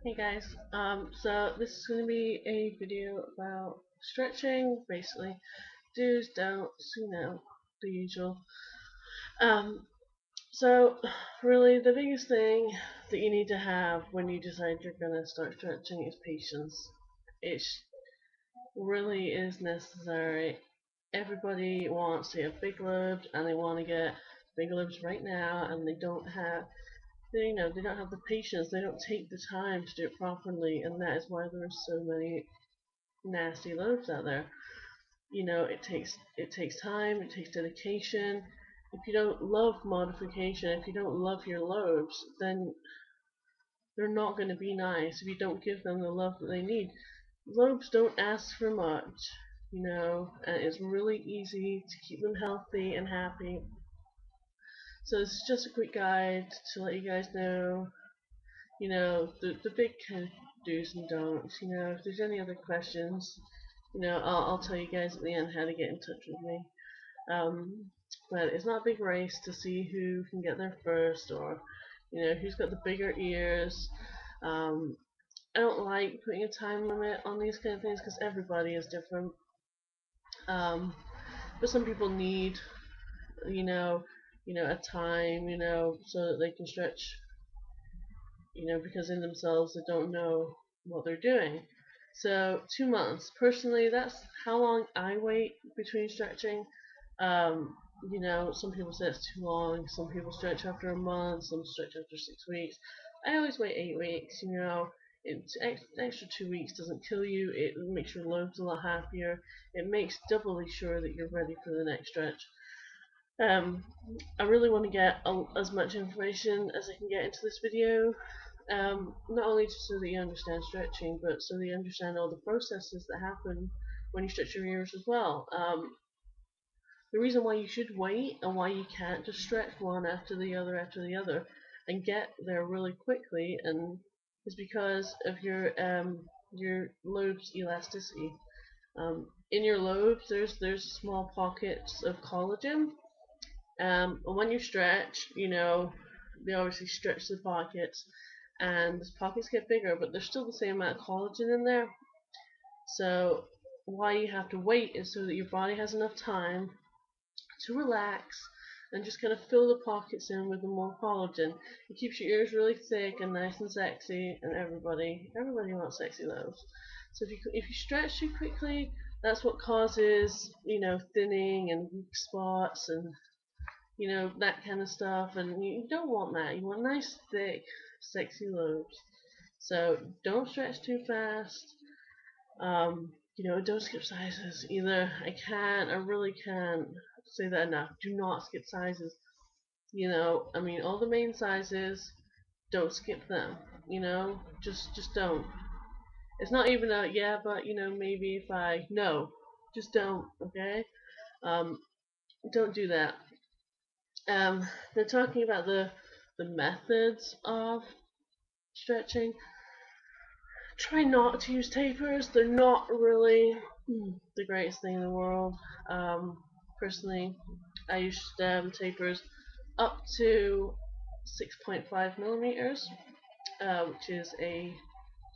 Hey guys, so this is going to be a video about stretching, basically do's, don'ts, the usual. Um, so really the biggest thing that you need to have when you decide you're going to start stretching is patience. It really is necessary. Everybody wants to have big lobes and they want to get big lobes right now, and they don't have the patience, they don't take the time to do it properly, and that is why there are so many nasty lobes out there. It takes time, it takes dedication. If you don't love modification, if you don't love your lobes, then they're not going to be nice if you don't give them the love that they need. Lobes don't ask for much, and it's really easy to keep them healthy and happy. So this is just a quick guide to let you guys know, the big kind of do's and don'ts. If there's any other questions, I'll tell you guys at the end how to get in touch with me. But it's not a big race to see who can get there first, or who's got the bigger ears. Um, I don't like putting a time limit on these kind of things because everybody is different. Um, but some people need, you know, a time, so that they can stretch, because in themselves they don't know what they're doing. So 2 months. Personally, that's how long I wait between stretching. Um, some people say it's too long. Some people stretch after a month. Some stretch after 6 weeks. I always wait 8 weeks. Extra 2 weeks doesn't kill you. It makes your lobes a lot happier. It makes doubly sure that you're ready for the next stretch. Um, I really want to get as much information as I can get into this video, not only just so that you understand stretching, but so that you understand all the processes that happen when you stretch your ears as well. The reason why you should wait and why you can't just stretch one after the other and get there really quickly and is because of your lobes elasticity. In your lobes, there's small pockets of collagen. And when you stretch, they obviously stretch the pockets, and the pockets get bigger, but there's still the same amount of collagen in there. So why you have to wait is so that your body has enough time to relax and just kind of fill the pockets in with the more collagen. It keeps your ears really thick and nice and sexy, and everybody wants sexy lobes. So if you stretch too quickly, that's what causes thinning and weak spots and that kind of stuff. And you don't want that. You want nice, thick, sexy lobes. So don't stretch too fast. Don't skip sizes either. I really can't say that enough. Do not skip sizes. All the main sizes, don't skip them. Just don't. It's not even a yeah, but maybe if I no, just don't. Okay. Um, don't do that. They're talking about the methods of stretching. Try not to use tapers. They're not really the greatest thing in the world. Personally, I use tapers up to 6.5 millimeters, which is a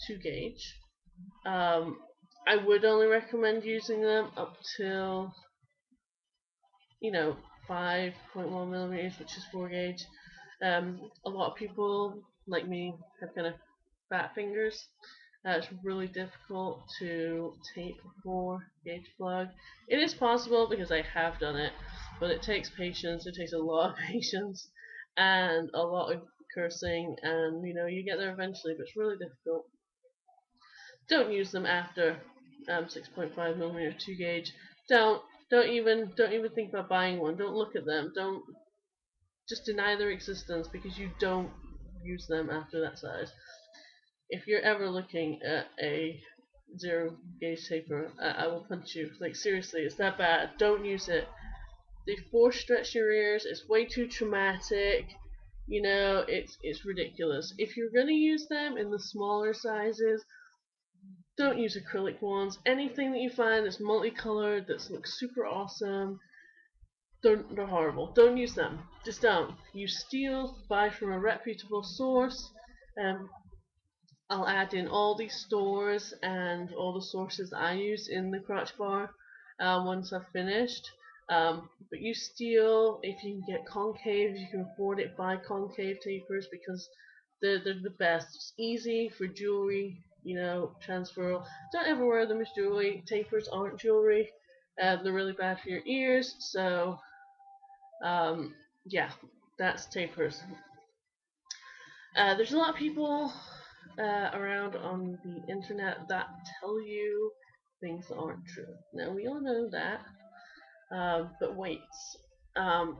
2 gauge. Um, I would only recommend using them up till, you know, 5.1 millimeters, which is 4 gauge. A lot of people, like me, have kind of fat fingers. It's really difficult to tape a 4 gauge plug. It is possible because I have done it, but it takes patience. It takes a lot of patience and a lot of cursing, and you get there eventually, but it's really difficult. Don't use them after 6.5 millimeter 2 gauge. Don't don't even think about buying one. Don't look at them. Don't just deny their existence because you don't use them after that size. If you're ever looking at a 0 gauge taper, I will punch you. Like seriously, it's that bad. Don't use it. They force stretch your ears. It's way too traumatic. It's ridiculous. If you're gonna use them in the smaller sizes, don't use acrylic ones. Anything that you find that's multicolored, that looks super awesome, they're horrible. Don't use them. Just don't. Use steel. Buy from a reputable source. Um, I'll add in all these stores and all the sources I use in the crotch bar once I've finished. But you still, if you can get concave, if you can afford it, buy concave tapers because they're the best. It's easy for jewelry, transferable. Don't ever wear them as jewelry. Tapers aren't jewelry. They're really bad for your ears. So, um, yeah, that's tapers. There's a lot of people around on the internet that tell you things that aren't true. Now, we all know that, but wait. Um,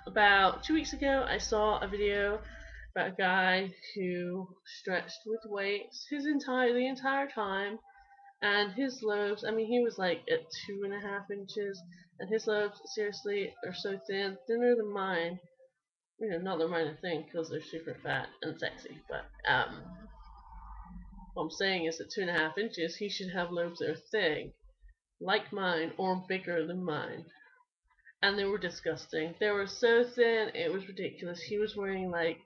about 2 weeks ago, I saw a video about a guy who stretched with weights the entire time, and his lobes. I mean, he was like at 2.5 inches, and his lobes seriously are so thin, thinner than mine. Not that mine are thin because they're super fat and sexy, but what I'm saying is that 2.5 inches, he should have lobes that are thick, like mine, or bigger than mine. And they were disgusting. They were so thin, it was ridiculous. He was wearing like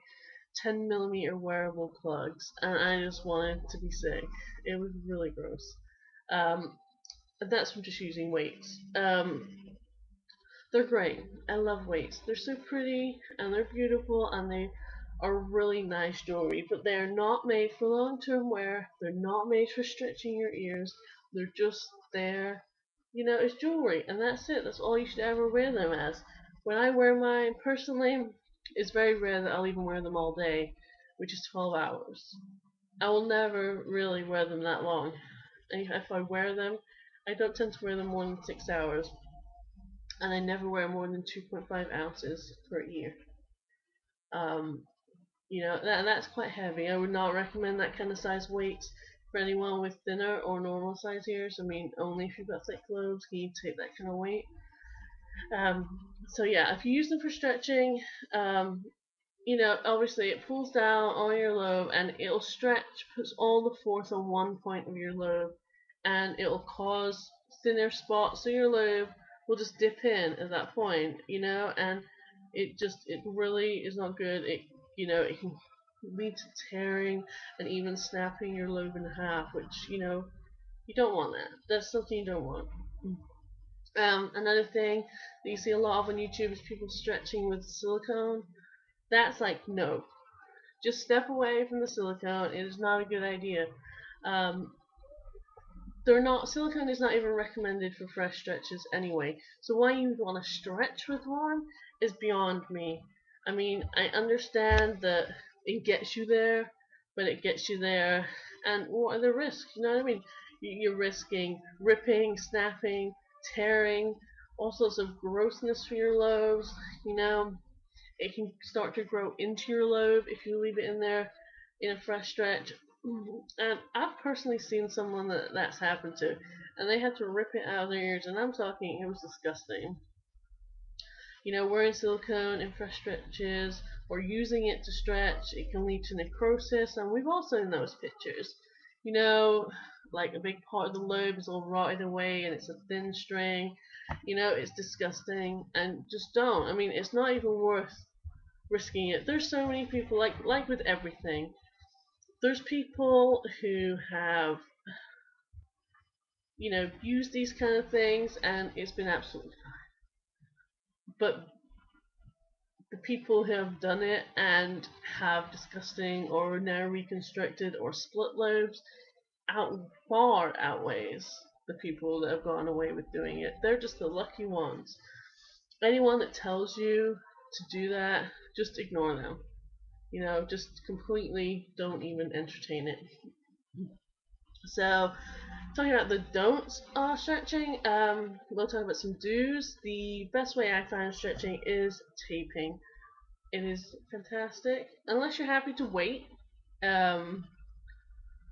10 millimeter wearable plugs, and I just wanted to be sick. It was really gross. Um, that's from just using weights. They're great. I love weights. They're so pretty and they're beautiful and they are really nice jewelry, but they are not made for long-term wear. They're not made for stretching your ears. They're just there, as jewelry, and that's it. That's all you should ever wear them as. When I wear mine, personally, it's very rare that I'll even wear them all day, which is 12 hours. I will never really wear them that long. And if I wear them, I don't tend to wear them more than 6 hours, and I never wear more than 2.5 ounces per ear. Um, that's quite heavy. I would not recommend that kind of size weights for anyone with thinner or normal size ears. I mean, only if you've got thick lobes can you take that kind of weight. So yeah, if you use them for stretching, um, obviously it pulls down on your lobe and it'll stretch, puts all the force on one point of your lobe, and it'll cause thinner spots. So your lobe will just dip in at that point, and it really is not good. It can lead to tearing and even snapping your lobe in half, which you don't want that. That's something you don't want. Another thing that you see a lot of on YouTube is people stretching with silicone. That's like no, just step away from the silicone. It is not a good idea. Um, they're not Silicone is not even recommended for fresh stretches anyway. So why you would want to stretch with one is beyond me. I mean, I understand that it gets you there, but it gets you there, and what are the risks? You know what I mean? You're risking ripping, snapping, tearing, all sorts of grossness for your lobes. You know, it can start to grow into your lobe if you leave it in there in a fresh stretch. And I've personally seen someone that's happened to, and they had to rip it out of their ears, and I'm talking, it was disgusting. Wearing silicone in fresh stretches or using it to stretch, it can lead to necrosis, and we've all seen those pictures. You know, like a big part of the lobe is all rotted away and it's a thin string. It's disgusting, and just don't. I mean, it's not even worth risking it. There's so many people, like with everything. There's people who have, used these kind of things and it's been absolutely fine. But the people who have done it and have disgusting or now reconstructed or split lobes far outweighs the people that have gone away with doing it. They're just the lucky ones. Anyone that tells you to do that, just ignore them. Just completely don't even entertain it. So, talking about the don'ts of stretching, we'll talk about some do's. The best way I find stretching is taping. It is fantastic, unless you're happy to wait, um,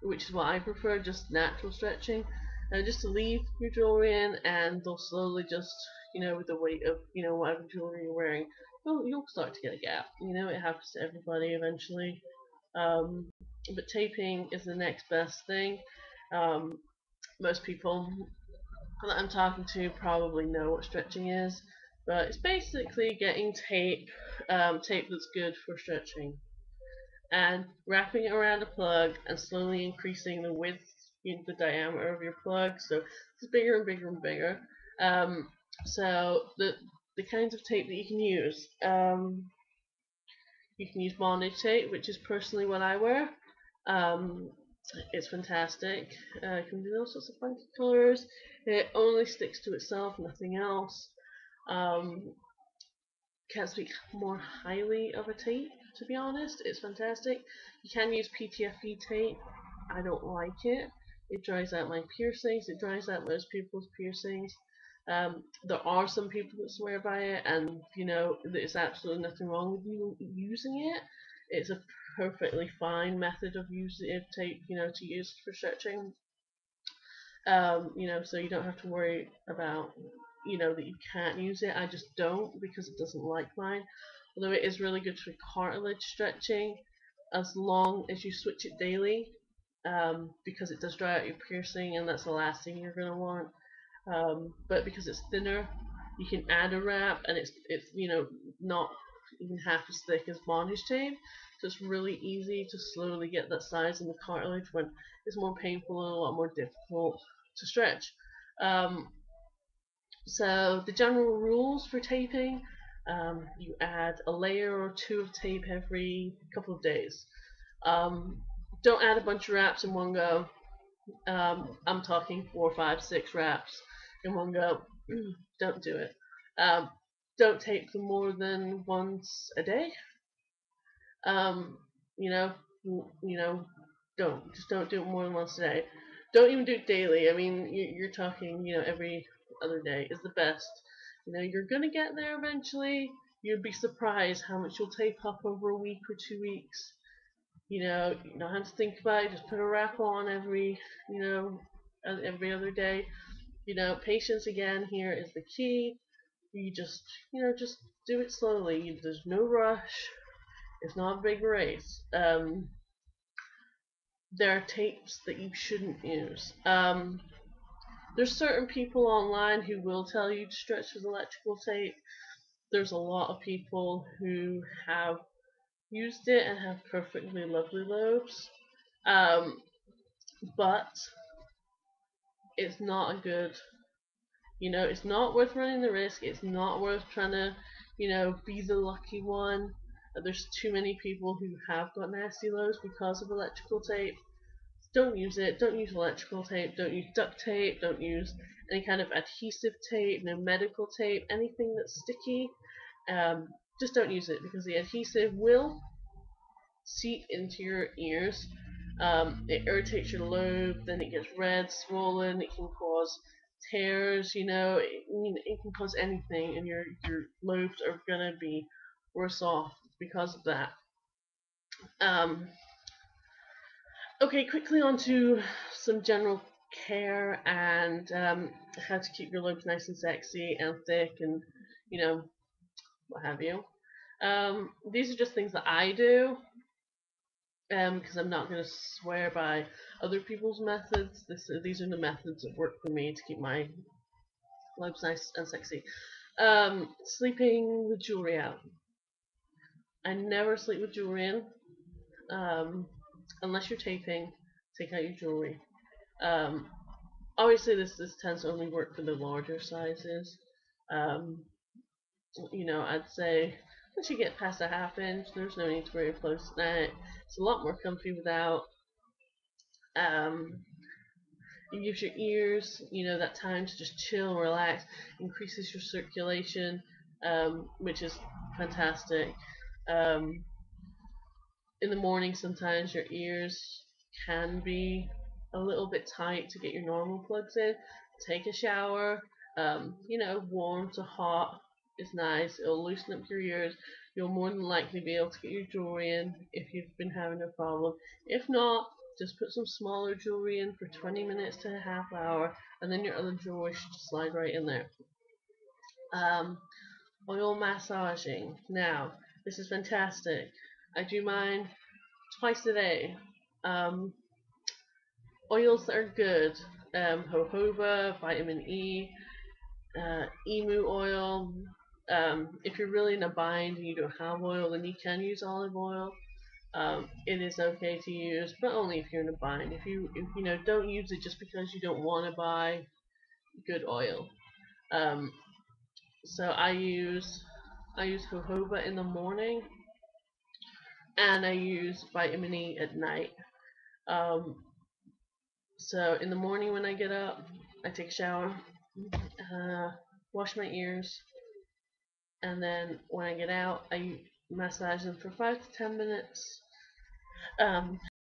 which is what I prefer, just natural stretching. Just to leave your jewelry in, and they'll slowly just, with the weight of, whatever jewelry you're wearing, you'll start to get a gap. It happens to everybody eventually. Um, but taping is the next best thing. Um, Most people that I'm talking to probably know what stretching is, but it's basically getting tape that's good for stretching. and wrapping it around a plug and slowly increasing the width, the diameter of your plug, so it's bigger and bigger and bigger. Um, so the kinds of tape that you can use. You can use bondage tape, which is personally what I wear. Um, it's fantastic. It can be all sorts of funky colors. It only sticks to itself, nothing else. Um, can't speak more highly of a tape, to be honest. It's fantastic. You can use PTFE tape. I don't like it. It dries out my piercings. It dries out most people's piercings. There are some people that swear by it, and there's absolutely nothing wrong with you using it. It's a perfectly fine method of using tape, to use for stretching. So you don't have to worry about, that you can't use it. I just don't because it doesn't like mine. Although it is really good for cartilage stretching as long as you switch it daily, because it does dry out your piercing and that's the last thing you're going to want. But because it's thinner, you can add a wrap and it's not even half as thick as bondage tape. So it's really easy to slowly get that size in the cartilage when it's more painful and a lot more difficult to stretch. Um, so the general rules for taping, you add a layer or two of tape every couple of days. Um, don't add a bunch of wraps in one go. I'm talking 4, 5, 6 wraps in one go. Don't do it. Um, don't tape for more than once a day. Um, you know, you know, don't do it more than once a day. Don't even do it daily. I mean, you're talking, every other day is the best. You're gonna get there eventually. You'd be surprised how much you'll tape up over a week or 2 weeks. You don't have to think about it. Just put a wrap on every other day. Patience again here is the key. You just do it slowly. There's no rush. It's not a big race. There are tapes that you shouldn't use. There's certain people online who will tell you to stretch with electrical tape. There's a lot of people who have used it and have perfectly lovely lobes. Um, but it's not a good, it's not worth running the risk. It's not worth trying to, be the lucky one. There's too many people who have got nasty lobes because of electrical tape. Don't use it. Don't use electrical tape. Don't use duct tape. Don't use any kind of adhesive tape. No medical tape. Anything that's sticky. Just don't use it because the adhesive will seep into your ears. It irritates your lobe. Then it gets red, swollen. It can cause tears. It can cause anything, and your lobes are gonna be worse off because of that. Um, Okay, quickly on to some general care and how to keep your lobes nice and sexy and thick and, you know, what have you. These are just things that I do because I'm not going to swear by other people's methods. These are the methods that work for me to keep my lobes nice and sexy. Sleeping with jewelry out. I never sleep with jewelry in um, unless you're taping. Take out your jewelry. Um, Obviously, this tends to only work for the larger sizes. Um, I'd say once you get past a half inch, there's no need to wear your clothes at night. It's a lot more comfy without. Um, it gives your ears, that time to just chill, relax, increases your circulation, which is fantastic. Um, in the morning, sometimes your ears can be a little bit tight to get your normal plugs in. Take a shower. Warm to hot is nice. It'll loosen up your ears. You'll more than likely be able to get your jewelry in if you've been having a problem. If not, just put some smaller jewelry in for 20 minutes to a half hour, and then your other jewelry should just slide right in there. Um, Oil massaging. Now, this is fantastic. I do mine twice a day. Um, Oils that are good: jojoba, vitamin E, emu oil. If you're really in a bind and you don't have oil, then you can use olive oil. it is okay to use, but only if you're in a bind. If you know, don't use it just because you don't want to buy good oil. Um, so I use jojoba in the morning, and I use vitamin E at night. Um, so in the morning when I get up, I take a shower, uh, wash my ears, and then when I get out, I massage them for 5 to 10 minutes.